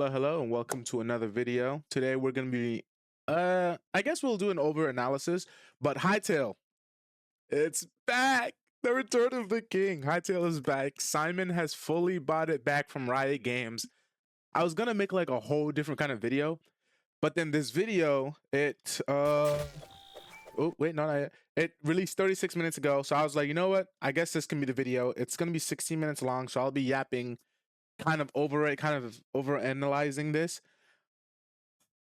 Hello, and welcome to another video. Today we're gonna be, I guess we'll do an over analysis, but Hytale, it's back. The return of the king. Hytale is back. Simon has fully bought it back from Riot Games. I was gonna make like a whole different kind of video, but then this video, oh wait, no, not yet. It released 36 minutes ago, so I was like, you know what? I guess this can be the video. It's gonna be 16 minutes long, so I'll be yapping kind of over analyzing this.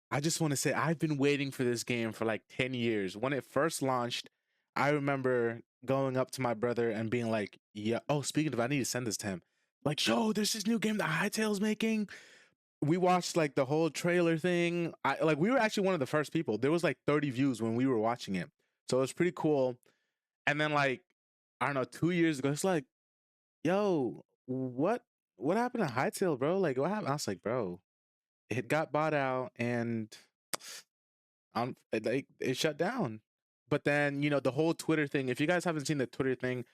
I just want to say I've been waiting for this game for like 10 years. When it first launched, I remember going up to my brother and being like, yeah, oh, speaking of, I need to send this to him. Like, yo, there's this new game that Hytale's making. We watched like the whole trailer thing. We were actually one of the first people. There was like 30 views when we were watching it. So it was pretty cool. And then like, I don't know, 2 years ago, it's like, yo, what happened to Hytale, bro? Like, what happened? I was like, bro, it got bought out and it shut down. But then, the whole Twitter thing, if you guys haven't seen the Twitter thing,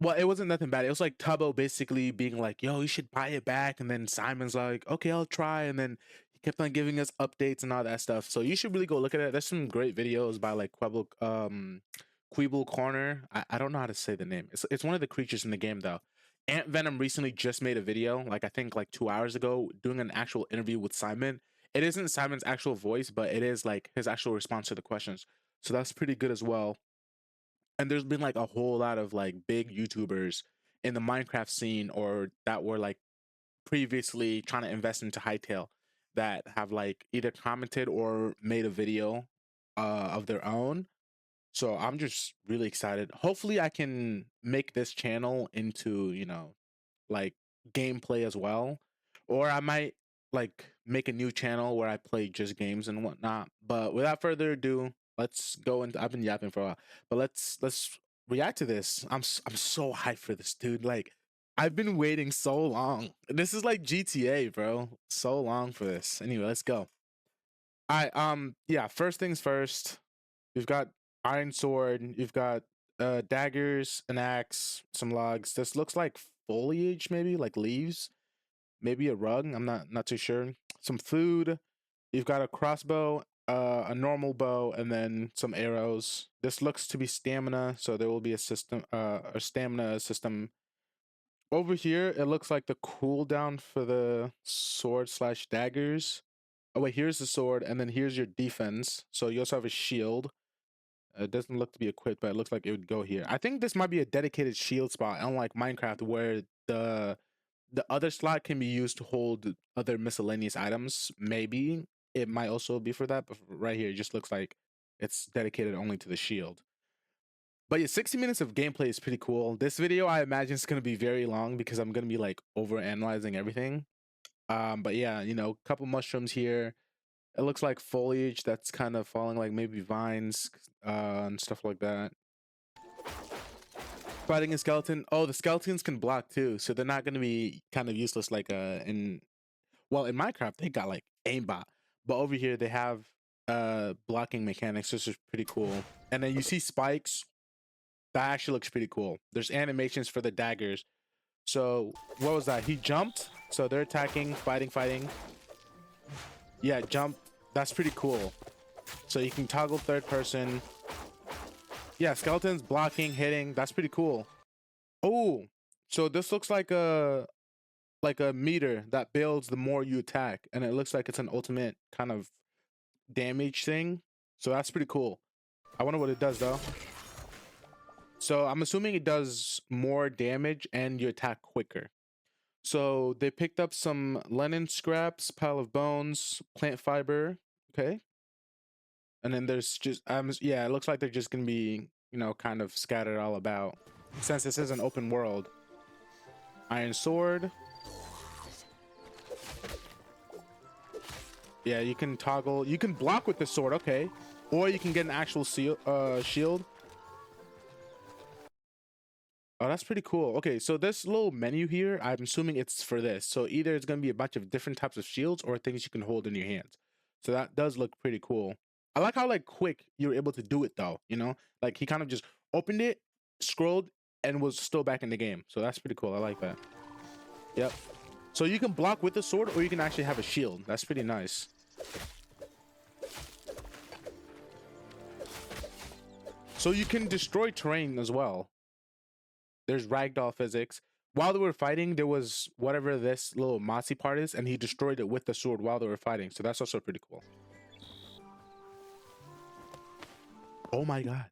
well, it wasn't nothing bad. It was like Tubbo basically being like, yo, you should buy it back. And then Simon's like, okay, I'll try. And then he kept on giving us updates and all that stuff. So you should really go look at it. There's some great videos by like Queeble Corner. I don't know how to say the name. It's one of the creatures in the game though. Ant Venom recently just made a video, like I think like 2 hours ago, doing an actual interview with Simon. It isn't Simon's actual voice, but it is like his actual response to the questions. So that's pretty good as well. And there's been like a whole lot of like big YouTubers in the Minecraft scene or that were like previously trying to invest into Hytale that have like either commented or made a video of their own. So I'm just really excited. Hopefully I can make this channel into, like gameplay as well. Or I might like make a new channel where I play just games and whatnot. But without further ado, let's go into I've been yapping for a while, but let's react to this. I'm so hyped for this, dude. Like I've been waiting so long. This is like GTA, bro. So long for this. Anyway, let's go. All right, yeah, first things first. You've got iron sword, you've got daggers, an axe, some logs. This looks like foliage, maybe like leaves, maybe a rug. I'm not too sure. Some food. You've got a crossbow, a normal bow, and then some arrows. This looks to be stamina, so there will be a stamina system. Over here, it looks like the cooldown for the sword slash daggers. Oh wait, here's the sword, and then here's your defense. So you also have a shield. It doesn't look to be equipped, but it looks like it would go here. I think this might be a dedicated shield spot, unlike Minecraft, where the other slot can be used to hold other miscellaneous items. Maybe it might also be for that, but right here, it just looks like it's dedicated only to the shield. But yeah, 60 minutes of gameplay is pretty cool. This video, I imagine, is going to be very long because I'm going to be like over analyzing everything. But yeah, couple mushrooms here. It looks like foliage that's kind of falling, like maybe vines and stuff like that. Fighting a skeleton. Oh, the skeletons can block too, so they're not going to be kind of useless like in Minecraft they got like aimbot, but over here they have blocking mechanics, which is pretty cool. And then you see spikes. That actually looks pretty cool. There's animations for the daggers. So what was that? He jumped, so they're attacking, fighting. Yeah, jump. That's pretty cool. So you can toggle third person. Yeah, skeletons blocking, hitting. That's pretty cool. Oh, so this looks like a meter that builds the more you attack, and it looks like it's an ultimate kind of damage thing. So that's pretty cool. I wonder what it does though. So I'm assuming it does more damage and you attack quicker. So they picked up some linen scraps, pile of bones, plant fiber. Okay. And then there's just, yeah, it looks like they're just going to be, kind of scattered all about. Since this is an open world. Iron sword. Yeah, you can toggle, you can block with the sword, okay. Or you can get an actual shield. Oh, that's pretty cool. Okay, so this little menu here, I'm assuming it's for this. So either it's going to be a bunch of different types of shields or things you can hold in your hands. So that does look pretty cool. I like how like quick you were able to do it though, Like he kind of just opened it, scrolled, and was still back in the game. So that's pretty cool. I like that. Yep. So you can block with a sword, or you can actually have a shield. That's pretty nice. So you can destroy terrain as well. There's ragdoll physics. While they were fighting, there was whatever this little mossy part is, and he destroyed it with the sword while they were fighting. So that's also pretty cool. Oh my god.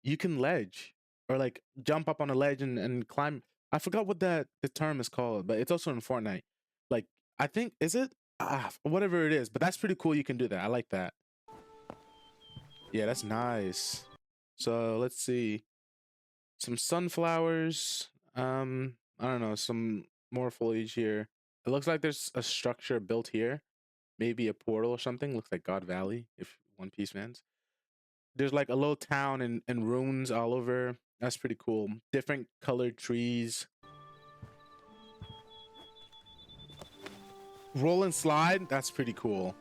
You can ledge or like jump up on a ledge and climb. I forgot what the term is called, but it's also in Fortnite. Like, I think, is it? Whatever it is, but that's pretty cool. You can do that. I like that. Yeah, that's nice. So let's see. Some sunflowers. I don't know, some more foliage here. It looks like there's a structure built here. Maybe a portal or something. Looks like God Valley, if One Piece fans. There's like a little town and ruins all over. That's pretty cool. Different colored trees. Roll and slide. That's pretty cool.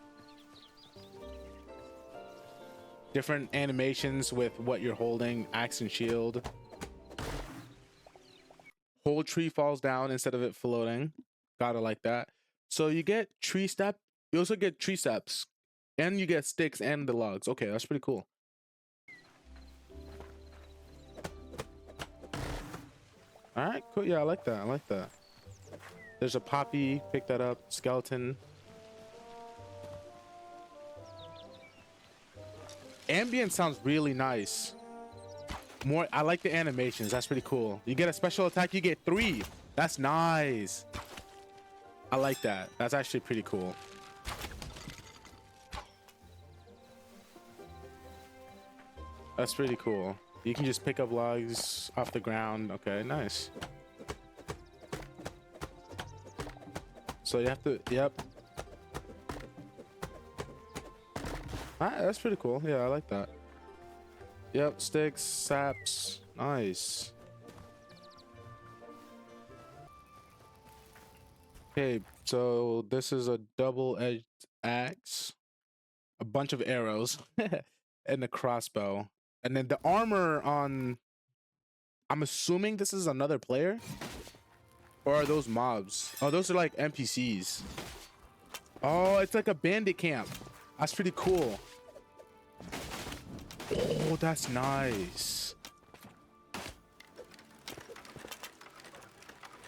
Different animations with what you're holding. Axe and shield. Whole tree falls down instead of it floating. Gotta like that. So you get tree step. You also get tree steps. And you get sticks and the logs. Okay, that's pretty cool. All right, cool. Yeah, I like that. I like that. There's a poppy. Pick that up. Skeleton. Ambient sounds really nice. More, I like the animations. That's pretty cool. You get a special attack. You get 3. That's nice. I like that. That's actually pretty cool. That's pretty cool. You can just pick up logs off the ground. Okay, nice. So you have to, yep. Ah, that's pretty cool. Yeah, I like that. Yep, sticks, saps. Nice. Okay, so this is a double-edged axe. A bunch of arrows. And a crossbow. And then the armor on... I'm assuming this is another player? Or are those mobs? Oh, those are like NPCs. Oh, it's like a bandit camp. That's pretty cool. Oh, that's nice.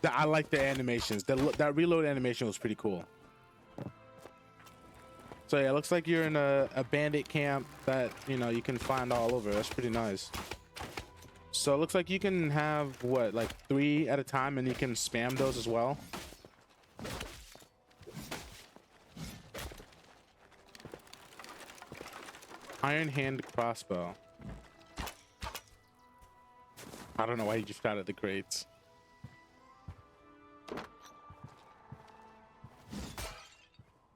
I like the animations. That reload animation was pretty cool. So yeah, it looks like you're in a bandit camp that, you know, you can find all over. That's pretty nice. So it looks like you can have, what, like 3 at a time, and you can spam those as well. Iron hand crossbow. I don't know why you just got at the crates.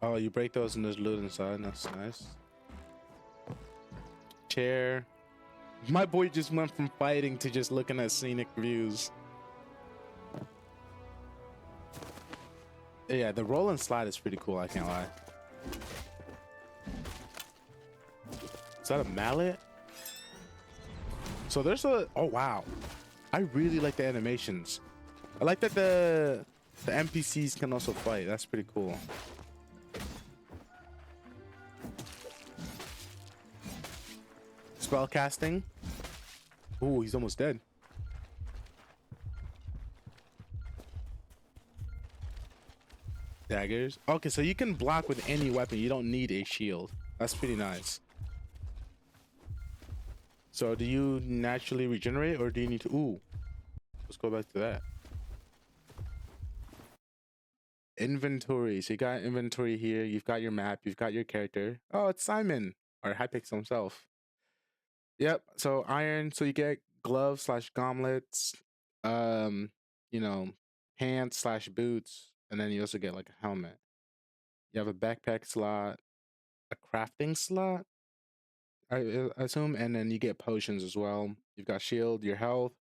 Oh, you break those and there's loot inside. That's nice. Chair. My boy just went from fighting to just looking at scenic views. Yeah, the roll and slide is pretty cool, I can't lie. Is that a mallet? So there's a... Oh, wow. I really like the animations. I like that the NPCs can also fight. That's pretty cool. Spell casting. Ooh, he's almost dead. Daggers. Okay, so you can block with any weapon. You don't need a shield. That's pretty nice. So do you naturally regenerate, or do you need to... Ooh, let's go back to that. Inventory. So you got inventory here. You've got your map. You've got your character. Oh, it's Simon, or Hypixel himself. Yep. So iron. So you get gloves slash gauntlets. You know, pants slash boots, and then you also get like a helmet. You have a backpack slot, a crafting slot, I assume, and then you get potions as well. You've got shield, your health.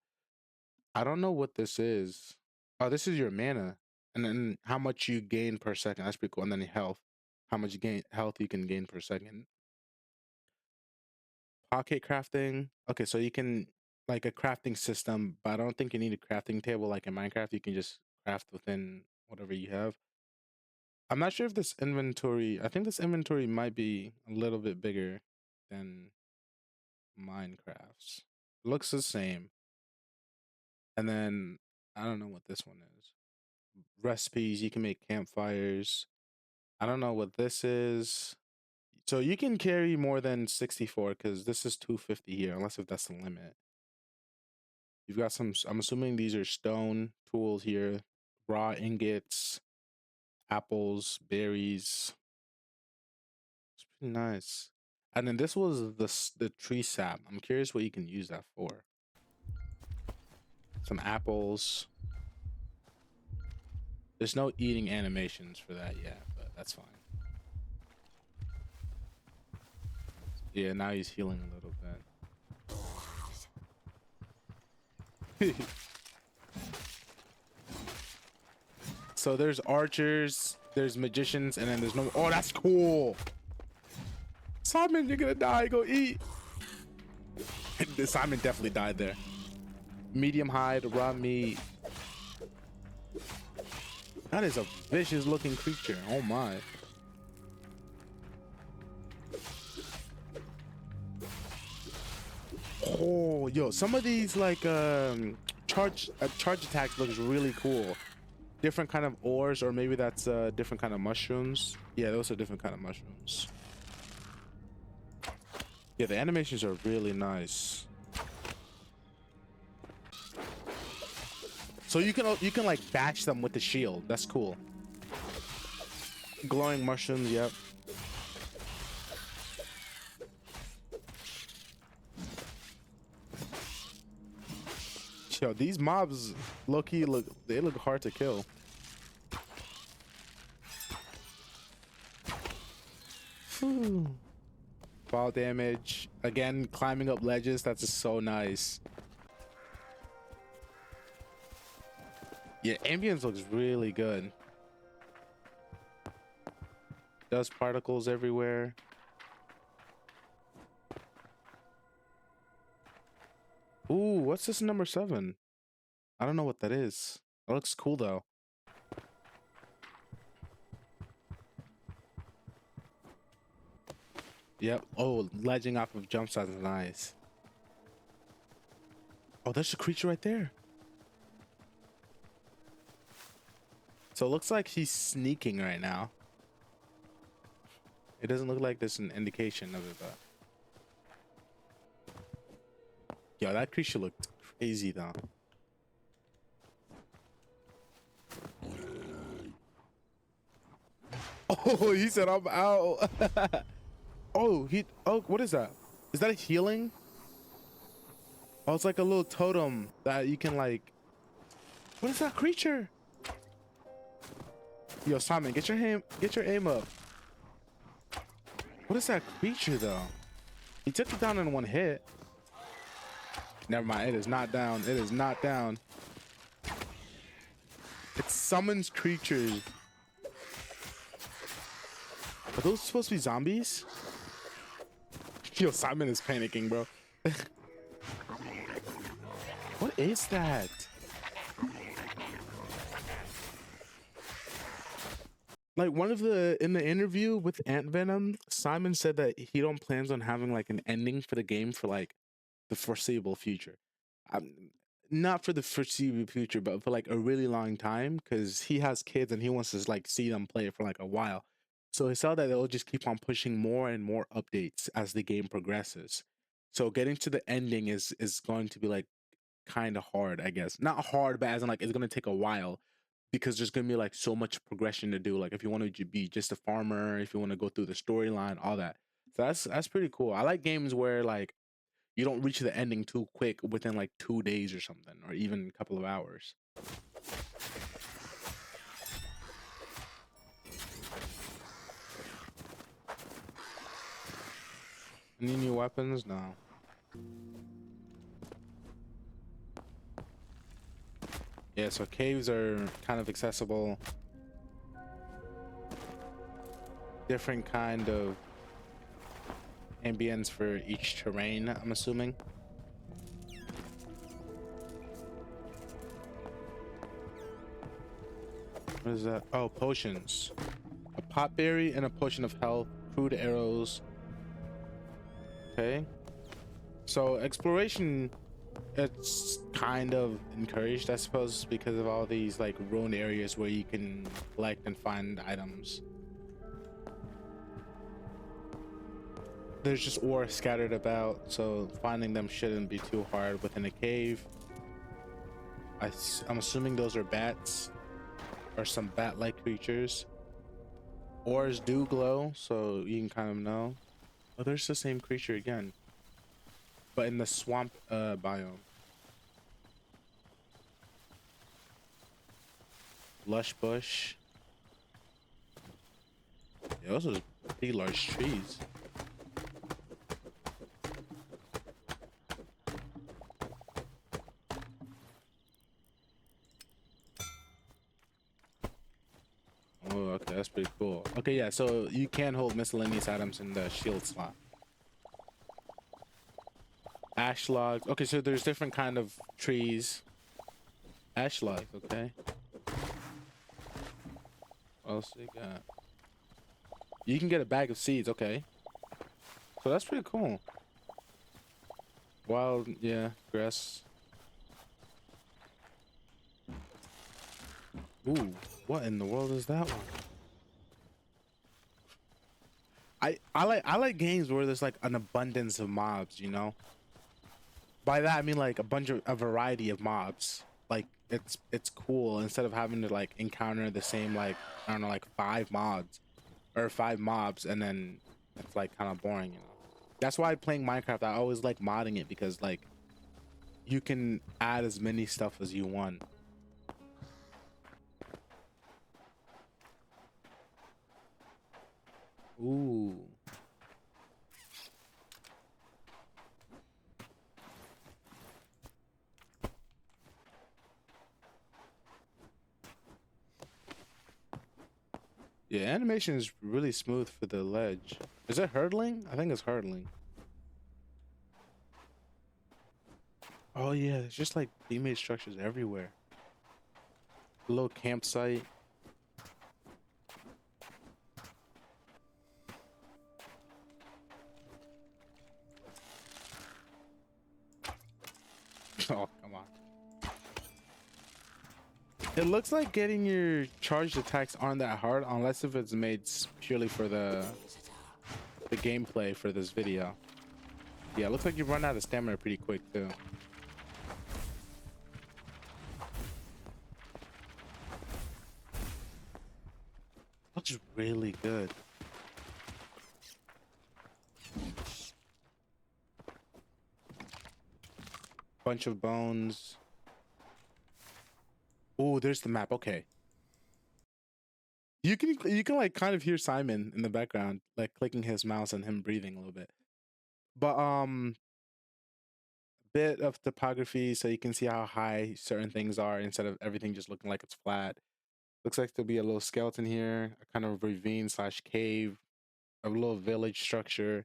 I don't know what this is. Oh, this is your mana, and then how much you gain per second. That's pretty cool. And then your health, how much you gain health you can gain per second. Pocket crafting. Okay, so you can like a crafting system, but I don't think you need a crafting table like in Minecraft. You can just craft within whatever you have. I'm not sure if this inventory, I think this inventory might be a little bit bigger than Minecraft's. Looks the same. And then I don't know what this one is. Recipes, you can make campfires. I don't know what this is. So you can carry more than 64 because this is 250 here, unless if that's the limit. You've got some, I'm assuming these are stone tools here, raw ingots, apples, berries. It's pretty nice. And then this was the tree sap. I'm curious what you can use that for. Some apples. There's no eating animations for that yet, but that's fine. Yeah, now he's healing a little bit. So there's archers, there's magicians, and then there's no. Oh, that's cool. Simon, you're gonna die. Go eat. Simon definitely died there. Medium hide, raw meat. That is a vicious looking creature. Oh my. Oh, yo, some of these like charge attacks looks really cool. Different kind of ores, or maybe that's different kind of mushrooms. Yeah, those are different kind of mushrooms. Yeah, the animations are really nice. So you can like bash them with the shield. That's cool. Glowing mushrooms, yep. Yo, these mobs low-key look hard to kill. Fall damage. Again, climbing up ledges, that's just so nice. Yeah, ambience looks really good. Dust particles everywhere. Ooh, what's this number 7? I don't know what that is. It looks cool though. Yep. Oh, ledging off of jump sites is nice. Oh, there's a creature right there. So it looks like he's sneaking right now. It doesn't look like there's an indication of it, but. Yo, that creature looked crazy though. Oh, he said I'm out. Oh, what is that? Is that a healing? Oh, it's like a little totem that you can like. What is that creature? Yo, Simon, get your aim up. What is that creature though? He took it down in one hit. Never mind, it is not down. It is not down. It summons creatures. Are those supposed to be zombies? Yo, Simon is panicking, bro. What is that? Like in the interview with Ant Venom, Simon said that he don't plans on having like an ending for the game for like the foreseeable future. Not for the foreseeable future, but for like a really long time, because he has kids and he wants to like see them play it for like a while. So he saw that they'll just keep on pushing more and more updates as the game progresses. So getting to the ending is going to be like kind of hard, I guess. Not hard, but as in like it's gonna take a while because there's gonna be like so much progression to do. Like if you want to be just a farmer, if you want to go through the storyline, all that. So that's pretty cool. I like games where like you don't reach the ending too quick within like 2 days or something, or even a couple of hours. Any new weapons? No. Yeah, so caves are kind of accessible. Different kind of ambience for each terrain, I'm assuming. What is that? Oh, potions. A pot berry and a potion of health, crude arrows. Okay. So exploration, it's kind of encouraged, I suppose, because of all these like ruined areas where you can collect and find items. There's just ore scattered about, so finding them shouldn't be too hard within a cave. I'm assuming those are bats or some bat-like creatures. Ores do glow, so you can kind of know. Oh, there's the same creature again, but in the swamp biome. Lush bush. Yeah, those are pretty large trees. Oh, okay, that's pretty cool. Okay, yeah, so you can hold miscellaneous items in the shield slot. Ash logs. Okay, so there's different kind of trees. Ash logs, okay. What else you got? You can get a bag of seeds, okay. So that's pretty cool. Wild, yeah, grass. Ooh, what in the world is that one? I like games where there's like an abundance of mobs, you know? By that I mean like a variety of mobs. Like it's cool instead of having to like encounter the same like I don't know like five mobs and then it's like kind of boring, you know. That's why playing Minecraft I always like modding it because like you can add as many stuff as you want. Ooh. Yeah, animation is really smooth for the ledge. Is it hurdling? I think it's hurdling. Oh yeah, there's just like teammate structures everywhere. A little campsite. Oh, come on. It looks like getting your charged attacks aren't that hard unless if it's made purely for the gameplay for this video. Yeah, it looks like you run out of stamina pretty quick too. Looks really good. Bunch of bones. Oh, there's the map. Okay. You can like kind of hear Simon in the background, like clicking his mouse and him breathing a little bit. But bit of topography so you can see how high certain things are instead of everything just looking like it's flat. Looks like there'll be a little skeleton here, a kind of ravine slash cave, a little village structure,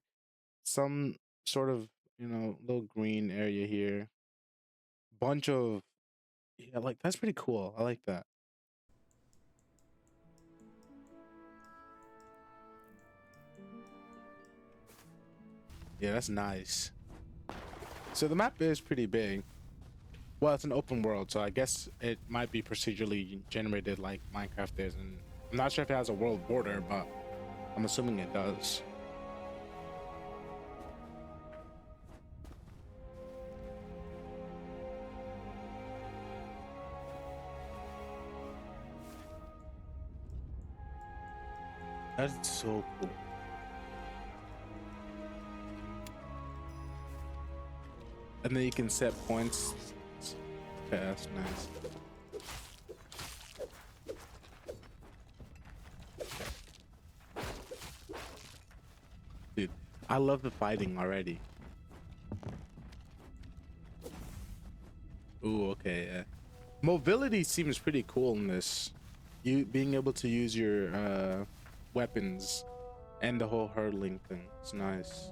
some sort of, you know, little green area here. Bunch of, yeah, like that's pretty cool. I like that. Yeah, that's nice. So the map is pretty big. Well, it's an open world, so I guess it might be procedurally generated like Minecraft is, and I'm not sure if it has a world border, but I'm assuming it does. That's so cool. And then you can set points. Okay, that's nice. Dude, I love the fighting already. Ooh, okay, yeah. Mobility seems pretty cool in this. You being able to use your weapons and the whole hurdling thing. It's nice.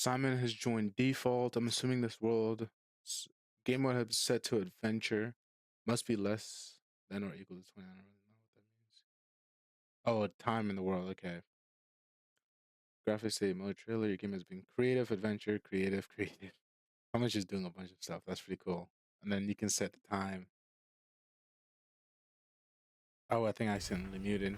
Simon has joined default. I'm assuming this world game mode has set to adventure. Must be less than or equal to 20. I don't really know what that means. Oh, time in the world. Okay. Graphics state mode trailer. Your game has been creative, adventure, creative, creative. I'm just doing a bunch of stuff. That's pretty cool. And then you can set the time. Oh, I think I accidentally muted.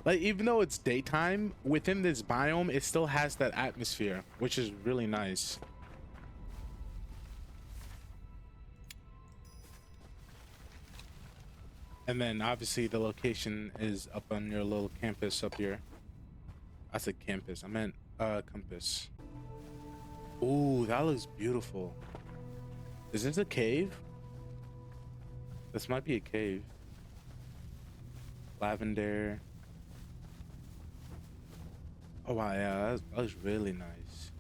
Like, even though it's daytime, within this biome, it still has that atmosphere, which is really nice. And then obviously the location is up on your little campus up here. I said campus. I meant compass. Ooh, that looks beautiful. Is this a cave? This might be a cave. Lavender. Oh wow, yeah, that looks really nice.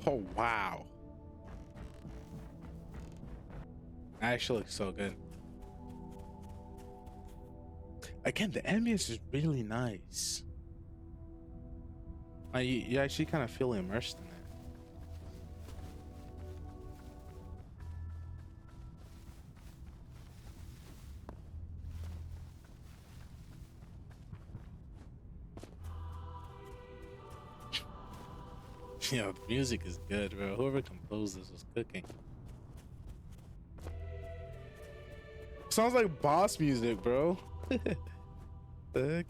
Oh wow. That actually looks so good. Again, the ambience is really nice. You actually kind of feel immersed in it. Yeah, the music is good, bro. Whoever composed this was cooking. Sounds like boss music, bro. Heck?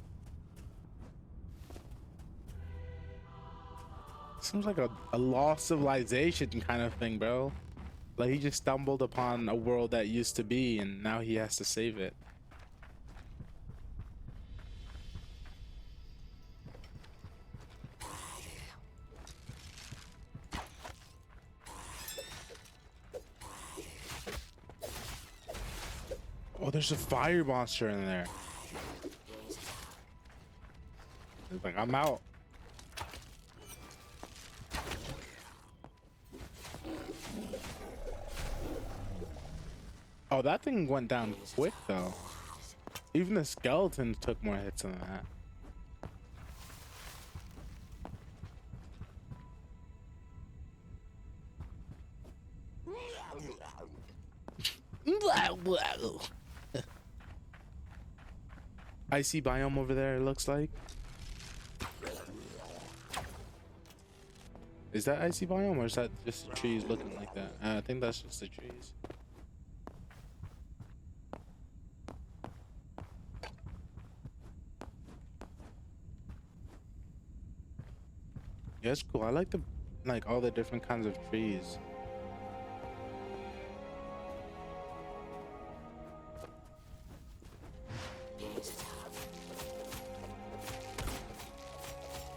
Seems like a lost civilization kind of thing, bro. Like he just stumbled upon a world that used to be and now he has to save it. Oh, there's a fire monster in there. It's like, I'm out. Oh, that thing went down quick though. Even the skeletons took more hits than that. Icy biome over there, it looks like. Is that icy biome or is that just the trees looking like that? I think that's just the trees. Yeah, it's cool. I like the all the different kinds of trees.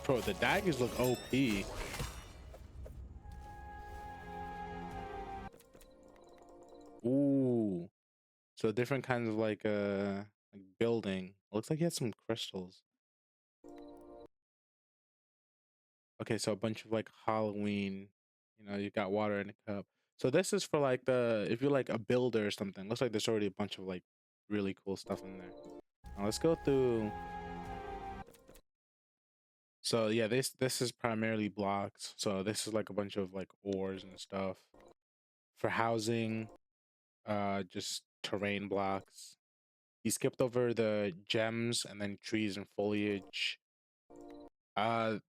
Bro, the daggers look OP. Ooh. So different kinds of like building. Looks like he has some crystals. Okay, so a bunch of like Halloween, you got water in a cup. So this is for like if you're like a builder or something. Looks like there's already a bunch of like really cool stuff in there. Now let's go through. So yeah, this is primarily blocks. So this is like a bunch of like ores and stuff. For housing, just terrain blocks. He skipped over the gems and then trees and foliage. Uh,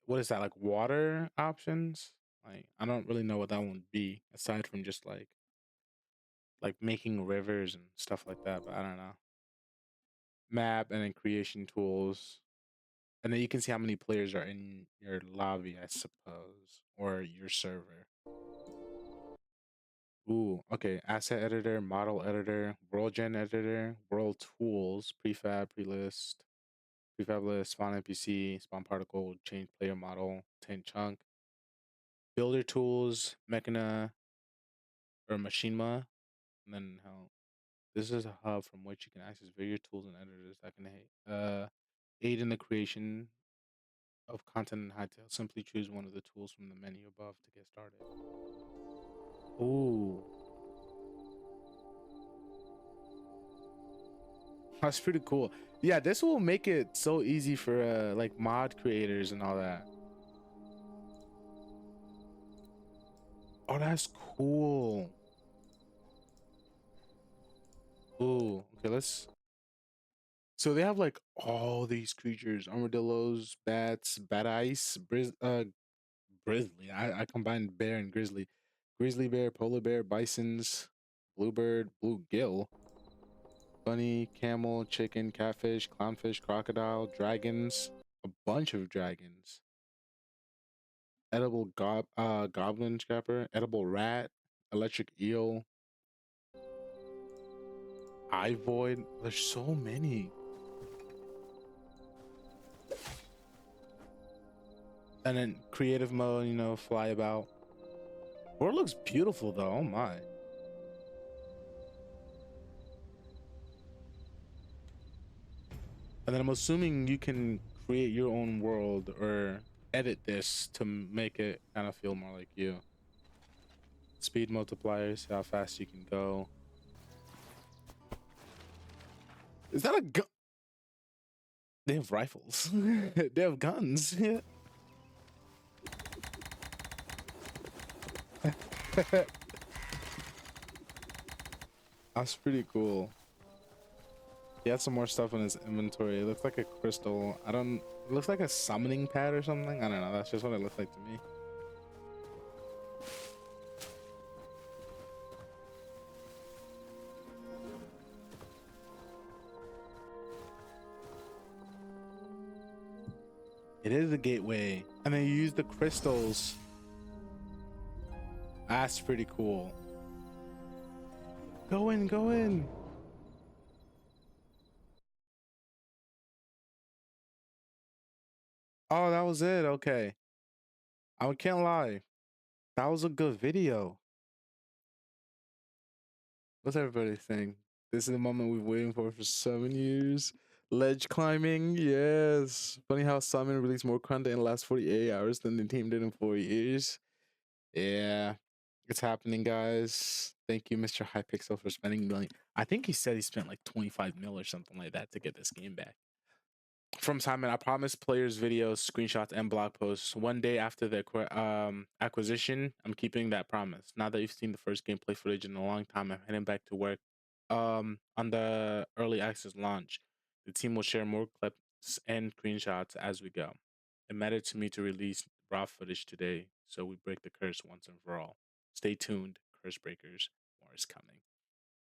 what is that, like water options? Like I don't really know what that would be aside from just like making rivers and stuff like that, but I don't know. Map and then creation tools. And then you can see how many players are in your lobby, I suppose, or your server. Ooh, okay. Asset editor, model editor, world gen editor, world tools, prefab, prelist, prefab list, spawn NPC, spawn particle, change player model, 10 chunk, builder tools, mechana or machinima, and then how this is a hub from which you can access various tools and editors that can aid in the creation of content in Hytale. Simply choose one of the tools from the menu above to get started. Ooh. That's pretty cool. Yeah, this will make it so easy for like mod creators and all that. Oh, that's cool. Ooh, okay, let's. So they have like all these creatures: armadillos, bats, bat ice, grizzly. I combined bear and grizzly. Grizzly bear, polar bear, bisons, bluebird, bluegill, bunny, camel, chicken, catfish, clownfish, crocodile, dragons, a bunch of dragons. Edible goblin scrapper, edible rat, electric eel, eye void. There's so many. And then creative mode, you know, fly about. World looks beautiful though. Oh my. And then I'm assuming you can create your own world or edit this to make it kind of feel more like you. Speed multipliers, how fast you can go. Is that a gun? They have rifles. They have guns. That's pretty cool. He had some more stuff in his inventory. It looks like a crystal. I don't. It looks like a summoning pad or something. I don't know. That's just what it looks like to me. It is a gateway, and then you use the crystals. That's pretty cool. Go in, go in. Oh, that was it. Okay. I can't lie. That was a good video. What's everybody think? This is the moment we've waiting for 7 years. Ledge climbing, yes. Funny how Simon released more content in the last 48 hours than the team did in 4 years. Yeah, it's happening, guys. Thank you, Mr. Hypixel, for spending million. I think he said he spent like 25 mil or something like that to get this game back. From Simon, I promise players videos, screenshots, and blog posts 1 day after the acquisition. I'm keeping that promise. Now that you've seen the first gameplay footage in a long time, I'm heading back to work on the early access launch. The team will share more clips and screenshots as we go. It mattered to me to release raw footage today, so we break the curse once and for all. Stay tuned, curse breakers. More is coming.